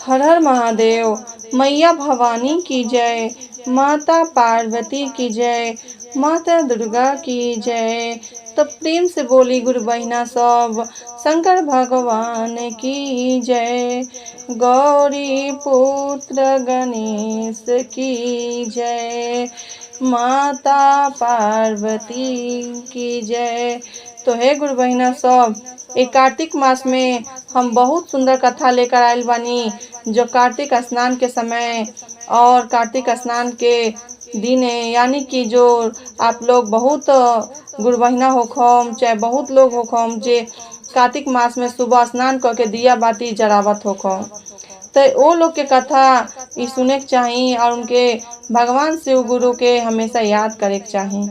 हर हर महादेव। मैया भवानी की जय, माता पार्वती की जय, माता दुर्गा की जय। तो प्रेम से बोली गुरु बहिना सब, शंकर भगवान की जय। गौरी पुत्र गणेश की जय, माता पार्वती की जय। तो हे गुरु बहिना सब, एक कार्तिक मास में हम बहुत सुंदर कथा लेकर आयल बानी, जो कार्तिक स्नान के समय और कार्तिक स्नान के दिन यानी कि जो आप लोग बहुत गुरु बहिना होखम चाहे बहुत लोग होखम जे कार्तिक मास में सुबह स्नान करके दिया बाती जरावत होखम, तो वो लोग के कथा ई सुने के चाही और उनके भगवान शिव गुरु के हमेशा याद करे के चाही।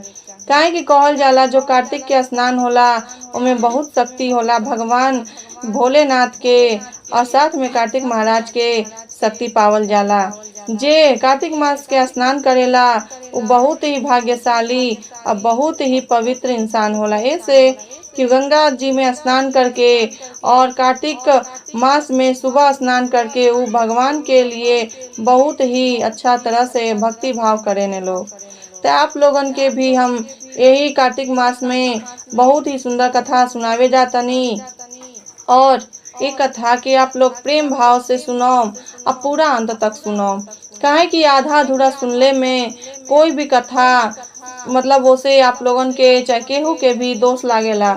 काहे कि कहल जाला जो कार्तिक के स्नान होला उनमें बहुत शक्ति होला भगवान भोलेनाथ के और साथ में कार्तिक महाराज के शक्ति पावल जाला। जे कार्तिक मास के स्नान करेला वो बहुत ही भाग्यशाली और बहुत ही पवित्र इंसान होला। ऐसे कि गंगा जी में स्नान करके और कार्तिक मास में सुबह स्नान करके वो भगवान के लिए बहुत ही अच्छा तरह से भक्ति भाव करेने लोग। तो आप लोगन के भी हम यही कार्तिक मास में बहुत ही सुंदर कथा सुनावे जातनी और एक कथा के आप लोग प्रेम भाव से सुनो और पूरा अंत तक सुनो। काहे कि आधा अधूरा सुनले में कोई भी कथा मतलब उसे आप लोगन के चाहे केहू के भी दोष लागेला।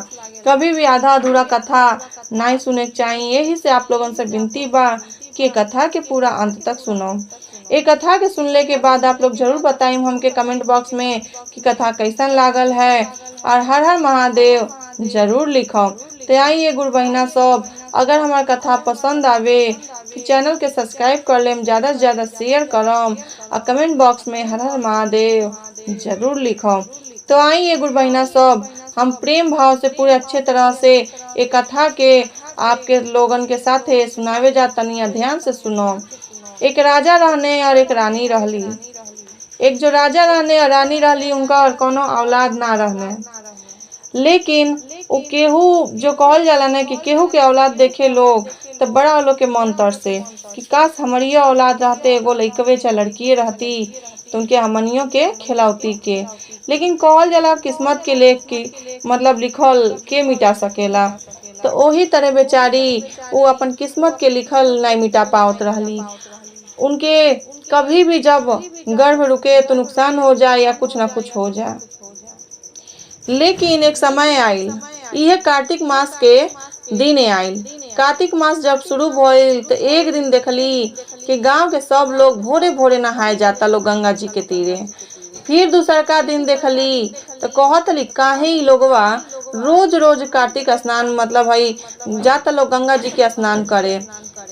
कभी भी आधा अधूरा कथा नहीं सुने के चाहिए। यही से आप लोगन से विनती बा कि कथा के पूरा अंत तक सुनो। एक कथा के सुनले के बाद आप लोग जरूर बताइए हमके कमेंट बॉक्स में कि कथा कैसन लागल है और हर हर महादेव जरूर लिखो। तो आइए गुरु बहिना सब, अगर हमार कथा पसंद आवे तो चैनल के सब्सक्राइब कर लेम, ज़्यादा से ज़्यादा शेयर करम और कमेंट बॉक्स में हर हर महादेव जरूर लिखो। तो आइए गुरु बहिना सब, हम प्रेम भाव से पूरे अच्छे तरह से एक कथा के आपके लोगन के साथ सुनावे जातनी, ध्यान से सुनो। एक राजा रहने और एक रानी रहली। एक जो राजा रहने और रानी रहली उनका और कोनो औलाद ना रहने, लेकिन वो केहू जो कहल जाला ना कि केहू के औलाद देखे लोग तो बड़ा लोग के मन तरसे कि काश हमारी औलाद रहते, एगो लइकवे चाहे लड़की रहती तो उनके हमनियों के खिलौती के। लेकिन कहल जाला किस्मत के लेख की मतलब लिखल के मिटा सकेला। तो वही तरह बेचारी वो अपन किस्मत के लिखल नहीं मिटा पावत रहली। उनके कभी भी जब गर्भ रुके तो नुकसान हो जाए या कुछ ना कुछ हो जाए। लेकिन एक समय आयल, यह कार्तिक मास के दिन आयल। कार्तिक मास जब शुरू भइल तो एक दिन देखली कि गांव के सब लोग भोरे भोरे नहाए जाता लोग गंगा जी के तीरे। फिर दूसरा का दिन देखली तो कहतली काहे ई लोगवा रोज रोज कार्तिक स्नान मतलब भाई जाता लोग गंगा जी के स्नान करे।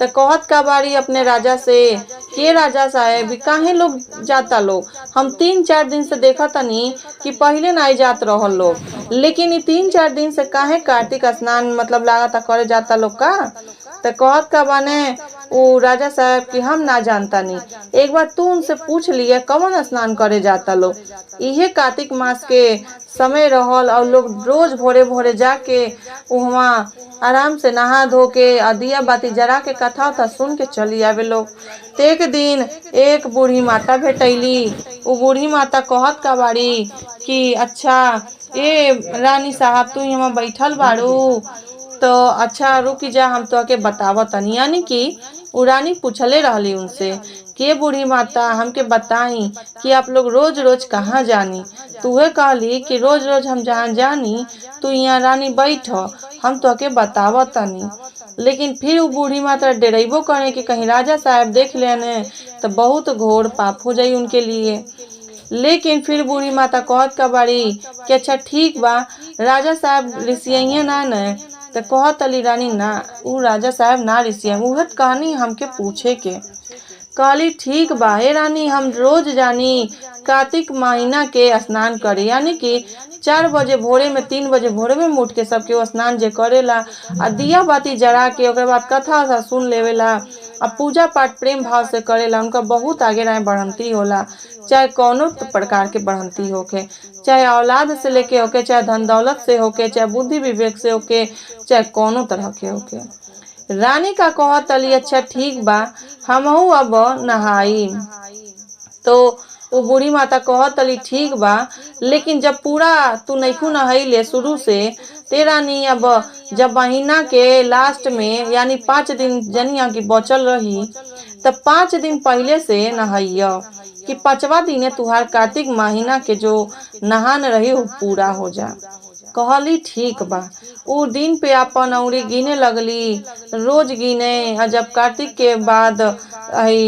तो कहत का बारी अपने राजा से के राजा साहेब काहे लोग जाता लोग, हम 3-4 दिन से देखा तनी कि पहले नहीं जात रहल लोग, लेकिन ये 3-4 दिन से काहे कार्तिक स्नान मतलब लागता करे जाता लोग का। तो कहत का बने वो राजा साहब कि हम ना जानता नहीं, एक बार तू उनसे पूछ लिए कौन स्नान करे जाता लोग। यह कार्तिक मास के समय रहल और लोग रोज भोरे भोरे जाके वहाँ आराम से नहा धो के और दिया बाती जरा के कथा था सुन के चली आवे लोग। तो एक दिन एक बूढ़ी माता भेटैली। वो बूढ़ी माता कहत का बाड़ी कि अच्छा ए रानी साहब तू यहाँ बैठल बाड़ू, तो अच्छा रुकी जा हम तो के बतावत तनी। यानी कि वो रानी पूछले रहली उनसे कि बूढ़ी माता हमके बताई कि आप लोग रोज रोज कहाँ जानी। तो वह कहली कि रोज रोज हम जहाँ जानी तू यहाँ रानी बैठ हम तो के बतावत तनी। लेकिन फिर वो बूढ़ी माता डरेबो करे कि कहीं राजा साहब देख लेने तो बहुत घोर पाप हो जाई उनके लिए। लेकिन फिर बूढ़ी माता कहत का बाड़ी कि अच्छा ठीक बा राजा साहब ऋषिया ना न। तो कहत अली रानी ना वो राजा साहब ना ऋषिया उह कहानी हमके पूछे के। कहली ठीक बा हे रानी हम रोज जानी कार्तिक महीना के स्नान करे, यानी कि 4 बजे भोरे में 3 बजे भोरे में उठ के सबके वो स्नान जे करेला आ दिया बाती जरा के ओकर बाद कथा सा सुन लेवेला आ पूजा पाठ प्रेम भाव से करेला। उनका बहुत आगे रहे बढ़ंती होला, चाहे कौनो प्रकार के बढ़ंती होके, चाहे औलाद से लेके होके, चाहे धन दौलत से होके, चाहे बुद्धि विवेक से होके, चाहे कौनो तरह के होके। रानी का कहतली अच्छा ठीक बा, हमहू अब नहाई। तो वो बूढ़ी माता कहतली ठीक बा, लेकिन जब पूरा तू नैखू नहैले शुरू से, ते रानी अब जब महीना के लास्ट में यानी 5 दिन जनिया की बचल रही, तब 5 दिन पहले से नहैया कि 5वां दिन तुहार कार्तिक महीना के जो नहान रही वो पूरा हो जा। कहली ठीक बा। उ दिन पे अपन अउरी गिने लगली, रोज गिने। और जब कार्तिक के बाद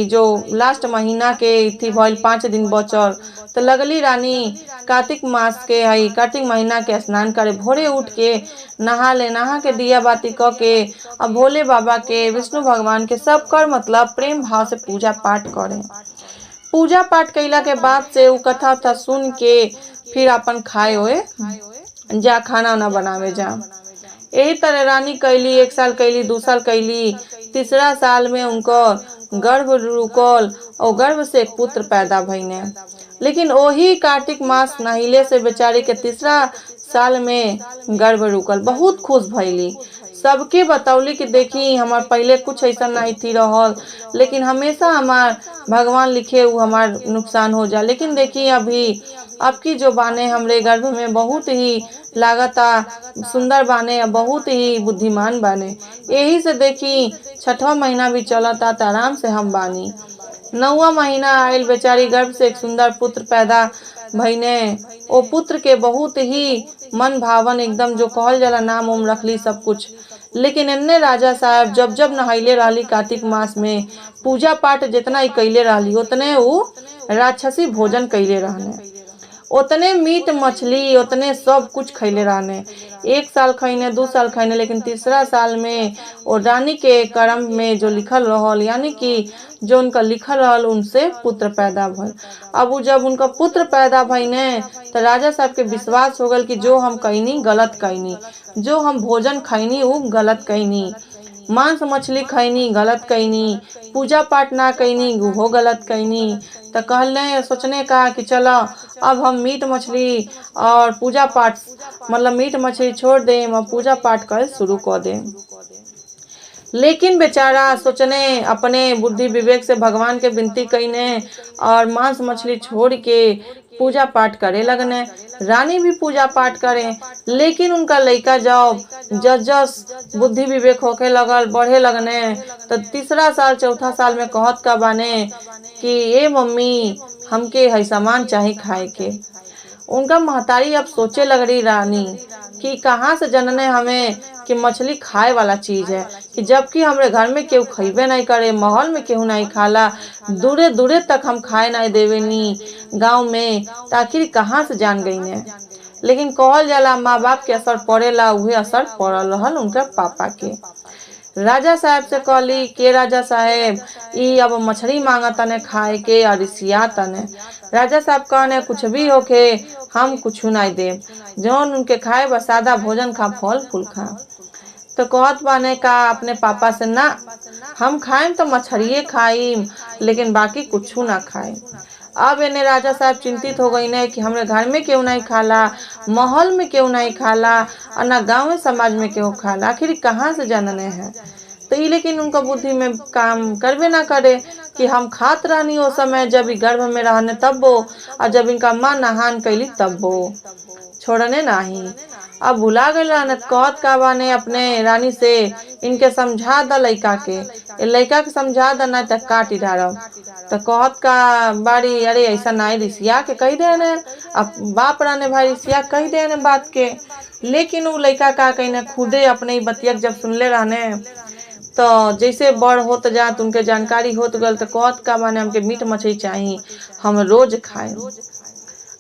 जो लास्ट महीना के थी भइल 5 दिन बचल, तो लगली रानी कार्तिक मास के कार्तिक महीना के स्नान करे। भोरे उठ के नहा के दिया बाती क के अब भोले बाबा के, विष्णु भगवान के सब कर मतलब प्रेम भाव से पूजा पाठ करे। पूजा पाठ कैला के बाद से उ कथा उथा सुन के फिर अपन खाए होए जा, खाना उना बनावे जा। यही तरह रानी कैली, 1 साल कैली, 2 साल कैली। तीसरा साल में उनको गर्भ रुकल और गर्भ से एक पुत्र पैदा भइने। लेकिन वही कार्तिक मास नहिले से बेचारी के तीसरा साल में गर्भ रुकल। बहुत खुश भइली, सबके बतौली कि देखी हमार पहले कुछ ऐसा नहीं थी रहल, लेकिन हमेशा हमार भगवान लिखे वो हमार नुकसान हो जा। लेकिन देखी अभी आपकी जो बाने हमरे गर्भ में बहुत ही लागता सुंदर बाने, बहुत ही बुद्धिमान बाने। यही से देखी 6वां महीना भी चलता तो आराम से हम बानी। 9वां महीना आयल, बेचारी गर्भ से एक सुंदर पुत्र पैदा भइने। ओ पुत्र के बहुत ही मन भावन एकदम जो कहल जाला नाम उम रखली सब कुछ। लेकिन इन्ने राजा साहब जब जब नहैले रहली कार्तिक मास में, पूजा पाठ जितना ही कैले रहली उतने वो राक्षसी भोजन कैले रहने, उतने मीट मछली उतने सब कुछ खैले रहने। 1 साल खैने, 2 साल खैने, लेकिन तीसरा साल में और रानी के कर्म में जो लिखल रहल, यानी कि जो उनका लिखल रहल उनसे पुत्र पैदा भइल। अब जब उनका पुत्र पैदा भइने तो राजा साहब के विश्वास हो गल कि जो हम कैनी गलत कैनी, जो हम भोजन खैनी वो गलत कैनी, मांस मछली खैनी गलत कैनी, पूजा पाठ ना कैनी वो गलत कैनी। तो कहले सोचने का कि चलो अब हम मीट मछली और पूजा पाठ मतलब मीट मछली छोड़ दें और पूजा पाठ कर शुरू कर दें। लेकिन बेचारा सोचने अपने बुद्धि विवेक से भगवान के विनती कईने और मांस मछली छोड़ के पूजा पाठ करे लगने। रानी भी पूजा पाठ करे, लेकिन उनका लड़का जब जस जस बुद्धि विवेक होके लगल, बढ़े लगने, तो तीसरा साल 4था साल में कहत का बाने कि ये मम्मी हमके है सामान चाहिए खाए के। उनका महतारी अब सोचे लग रही रानी कि कहाँ से जनने हमें कि मछली खाए वाला चीज है, कि जबकि हमरे घर में केहू खइबे नहीं करे, महल में केहू नहीं खाला, दूरे दूरे तक हम खाए नहीं देवेनी गांव में, ताकि कहाँ से जान गई ने। लेकिन कहल जाला माँ बाप के असर पड़ेला, उहे असर पड़ल रहल उनका पापा के। राजा साहब से कहली के राजा साहब ई अब मछली मांगा तने खाए के और रिसिया तने। राजा साहब कहने कुछ भी होके हम कुछ नहीं दे, जौन उनके खाए बस सादा भोजन खा, फल फूल खा। तो कहत बाने का अपने पापा से ना हम खाएम तो मछलिए खाइम, लेकिन बाकी कुछ ना खाए। अब इन्हें राजा साहब चिंतित हो गई ने कि हमरे घर में क्यों नहीं खाला, महल में क्यों नहीं खाला और ना गाँव समाज में क्यों खाला, आखिर कहाँ से जानने हैं। तो ये लेकिन उनका बुद्धि में काम करबे ना करे कि हम खात रहनी वो समय जब ये गर्भ में रहने तब वो, और जब इनका माँ नहान कैली तब वो छोड़ने नहीं। अब भुला गए कहत का बाने अपने रानी से इनके समझा द लड़का के, लड़का के समझा द ना तक काट डालो। तो कहत का बाड़ी अरे ऐसा नहीं रिसिया के कही देने, अब बाप रहने भाई रिसिया कही देने बात के। लेकिन वो लड़का का कहने खुदे अपने बतिया जब सुनले रहने तो जैसे बड़ होत जात उनके जानकारी होत गल, तो कहत का माने हमके मीट मछली चाहिए, हम रोज खाए।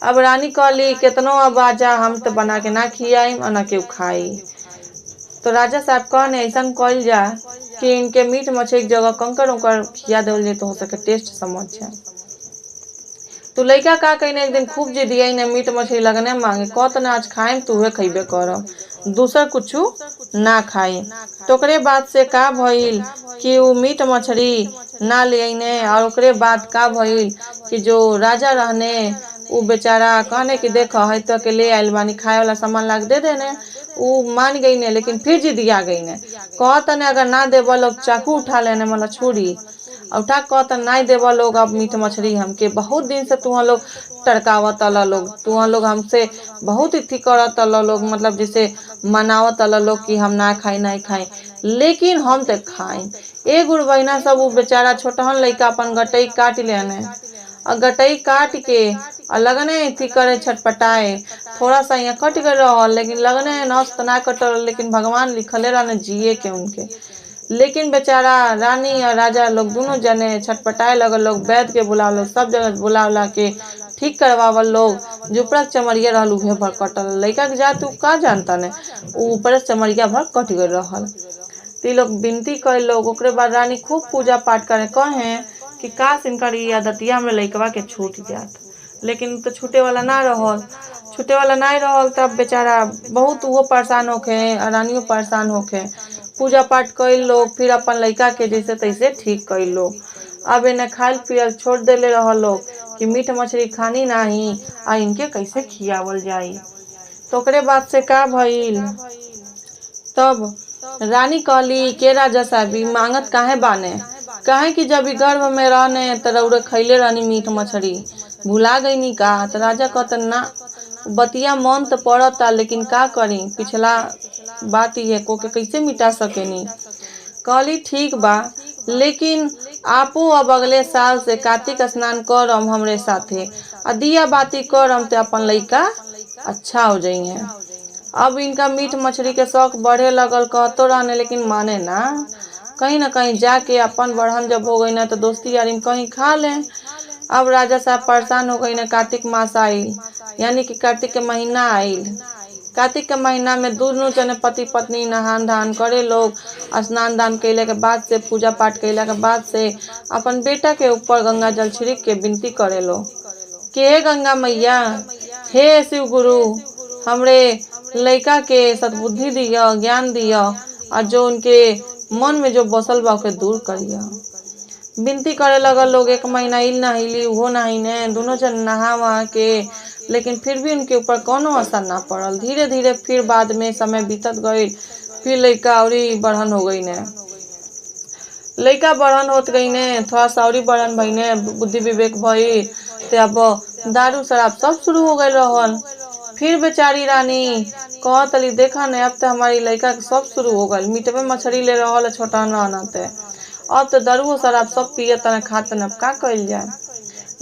अब रानी कहली कितनो अब आजा हम तो बना के ना खियाई और ना केहू खाई। तो राजा साहब कहने ऐसा कहल जा कि इनके मीट मछली की जगह कंकर उंकर खिया देवल जाए तो हो सके टेस्ट समझ जाए। तो लड़का का कहने एक दिन खूब जे दिया ने मीट मछली लगने मांगे, कहत ना आज खाएम तो उहे खइबे करब, दूसर कुछ ना खाई। तो ओकरे बाद से का भइल कि वो मीट मछली ना ले आईने, और ओकरे बाद का भइल कि जो राजा रहने वो बेचारा कहने कि देख है तो के ले आयल बानी खाए वाला सामान लाग दे देने। उ मान गई ने, लेकिन फिर जिदिया गई ने। कहता ने अगर ना देव लोग चाकू उठा लेने मतलब छुरी उठा, कहता नहीं देव लोग अब मीट मछली हमके, बहुत दिन से तुम लोग टरकावत लोग, तुम लोग हमसे बहुत इथी करत लोग, मतलब जैसे मनावत लोग कि हम ना खाई नहीं खाई, लेकिन हम तो खाई। ए गुड़ बहिना सब उ बेचारा छोटहन लइका अपन गटई काट लेने, और गटई काट के लगने थी करे छटपटाए। थोड़ा सा यहाँ कट गए रहा, लेकिन लगने नस तो ना कटल, लेकिन भगवान लिखले रहने जिए के उनके। लेकिन बेचारा रानी और राजा लोग दोनों जने छटपटाए लगल लोग, वैद्य के बुला लो, सब जगह बुला के ठीक करवावल लोग। जो ऊपर चमड़िया रहल उहे भर कटल, लइका के जात का जानता ने, ऊपर चमड़िया भर कट गए रहल। ती लोग विनती कर लोग, ओकरे बाद रानी खूब पूजा पाठ करे, कहे कि काश इनकर ये आदतिया हमरे लइकवा के छूट जात, लेकिन तो छूटे वाला ना रहल, छूटे वाला नहीं रहल। तब बेचारा बहुत वो परेशान होके, रानियों परेशान होके पूजा पाठ कैल लोग, फिर अपन लइका के जैसे तैसे ठीक कैल लोग। अब इन्हें खाल पियल छोड़ देले रहल लोग कि मीट मछली खानी नहीं, आ इनके कैसे खियावल जाई। तो ओकरे बाद से का भइल, तब रानी कहली के राजा साहबी मांगत काहे बाने, काहे कि जब गर्भ में रहने तो रौरे खैले रहनी मीट मछली, भुला गई नी का। तो राजा कहते ना, बतिया मन तो पड़ता, लेकिन का करी, पिछला बात ही है को के कैसे मिटा सकेनी। कहली ठीक बा, लेकिन आपो अब अगले साल से कार्तिक स्नान करम हमरे साथे, आ दिया बाती करम ते अपन लइका अच्छा हो जाइए। अब इनका मीट मछली के शौक बढ़े लगल, कहतो रहने लेकिन माने ना। कहीं ना कहीं जाके अपन बढ़न जब हो गई ना, तो दोस्ती यारी में कहीं खा ले। अब राजा साहब परेशान हो गई ना, कार्तिक मास आइल, यानी कि कार्तिक के महीना आइल। कार्तिक के महीना में दोनों जने पति पत्नी नहान धान करे लोग, स्नान दान कैले के बाद से, पूजा पाठ कैला के बाद से अपन बेटा के ऊपर गंगा जल छिड़क के विनती करे लो कि हे गंगा मैया, हे शिव गुरु, हमरे लइका के सद्बुद्धि दिया, ज्ञान दिया, और जो उनके मन में जो बसल बा उके दूर करिया। विनती करे लगल लोग। एक महीना इल नहिली उहो नहीने, दोनों जन नहा वहा के, लेकिन फिर भी उनके ऊपर कोनो असर ना पड़ल। धीरे धीरे फिर बाद में समय बीतत गई, फिर लइका औरी बढ़न हो गई ने, लइका बढ़न होत गई ने, थोड़ा सा औरी बढ़न भई ने, बुद्धि विवेक भई, ते अब दारू शराब सब शुरू हो गए रहल। फिर बेचारी रानी कहतली देखा ने, अब तो हमारी लइका के सब शुरू हो गल, मीटवे मछली ले रहल छोटा नते, अब तो दारू शराब सब पियत न खात न, अब का कइल जाए।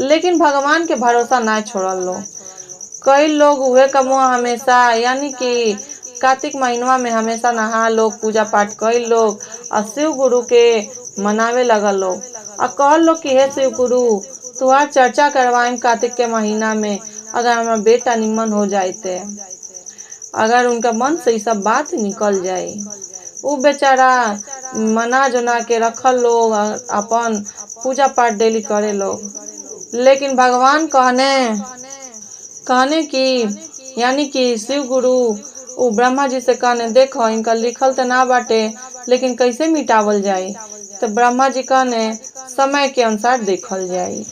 लेकिन भगवान के भरोसा ना छोड़ल लो। कई लोग उहे कमुआ हमेशा, यानी कि कार्तिक महीनवा में हमेशा नहा लोग, पूजा पाठ कई लोग, और शिव गुरु के मनावे लगल लोग, और कहल लोग कि हे शिव गुरु, तुहार चर्चा करवाएं कार्तिक के महीना में, अगर हमारा बेटा निमन हो जाते, अगर उनका मन से सब बात निकल जाए। वो बेचारा मना जना के रखल लोग, अपन पूजा पाठ डेली करे लोग। लेकिन भगवान कहने की, यानी कि शिव गुरु वो ब्रह्मा जी से कहने देखो इनका लिखल तो ना बाटे, लेकिन कैसे मिटावल जाए। तो ब्रह्मा जी कहने समय के अनुसार देखल जाए।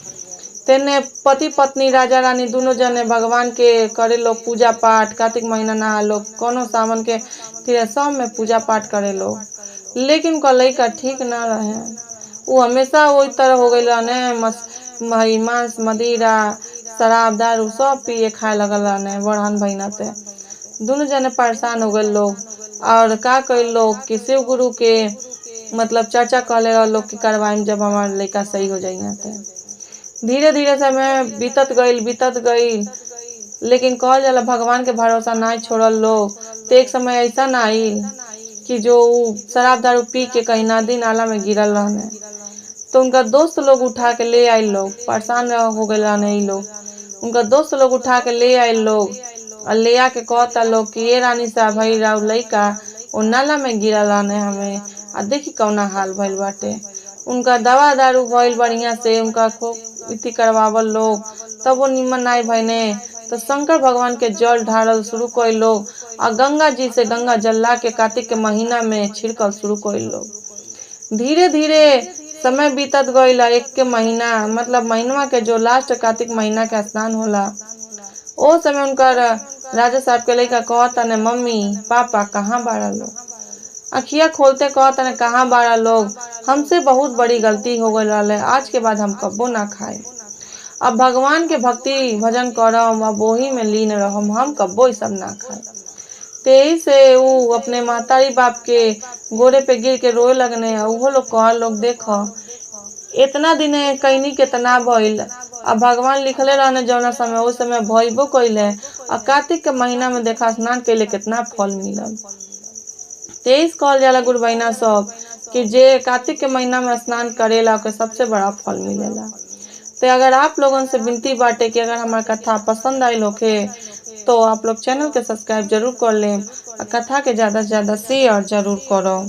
तेने पति पत्नी राजा रानी दोनों जने भगवान के करे लोग पूजा पाठ, कार्तिक महीना नहा लोग, कोनो सावन के फिर सब में पूजा पाठ करे लोग। लेकिन उनका लइका ठीक ना रहे, वो हमेशा वही तरह हो गई रहने, मांस मदिरा शराब दारू सब पिए खाए लगल रहने, बढ़न भइनाते दोनों जने परेशान हो गए लोग। और का कइल लोग कि शिव गुरु के मतलब चर्चा कहले रह लोग कि करवाएं जब हमारा लइका सही हो जाइए। धीरे धीरे समय बीतत गई, लेकिन कहल जाला भगवान के भरोसा ना छोड़ल लोग। तो एक समय ऐसा ना आइल कि जो शराब दारू पी के कहीं नदी नाला में गिरल रहने, तो उनका दोस्त लोग उठा के ले आए लोग, परेशान हो गए रहने ई लोग, उनका दोस्त लोग उठा के ले आए लोग, और ले आके कहता लोग कि ये रानी साहब भाई राव लइका वो नाला में गिरल रहने, हमें आ देखी कौना हाल भइल बाटे। उनका दवा दारू भइल बढ़िया से, उनका खूब इति करवावल लोग, तब वो निमन नाई भइने। तो शंकर भगवान के जल ढारल शुरू कई लोग, और गंगा जी से गंगा जल ला के कार्तिक के महीना में छिड़कल शुरू कई लोग। धीरे धीरे समय बीतत गईल। एक के महीना मतलब महीनवा के जो लास्ट कार्तिक महीना के स्नान होला, ओ समय उनकर राजा साहब के लइका कहतने मम्मी पापा कहाँ बाड़ा लोग। अखिया खोलते कहतने कहाँ बाड़ा लोग, हमसे बहुत बड़ी गलती हो गई रहले, आज के बाद हम कब्बो ना खाए। अब भगवान के भक्ति भजन करम, अब वही में लीन रहम, हम कब्बो ई सब ना खाए। तेही से ऊ अपने महतारी बाप के गोड़े पे गिर के रोए लगने। उहो लोग कह लोग देख इतना दिन कईनी केतना भइल, अब भगवान लिखले रहने जौना समय उस समय भइबो कइले। और कार्तिक के महीना में देखा स्नान कैले कितना फल मिलल। तेईस कहल जाला गुरु बहिना सब कि जे कार्तिक के महीना में स्नान करेला ओके सबसे बड़ा फल मिलेला। तो अगर आप लोगों से विनती बाटे कि अगर हमारा कथा पसंद आई होखे तो आप लोग चैनल के सब्सक्राइब जरूर कर लें और कथा के ज़्यादा से ज़्यादा शेयर जरूर करो।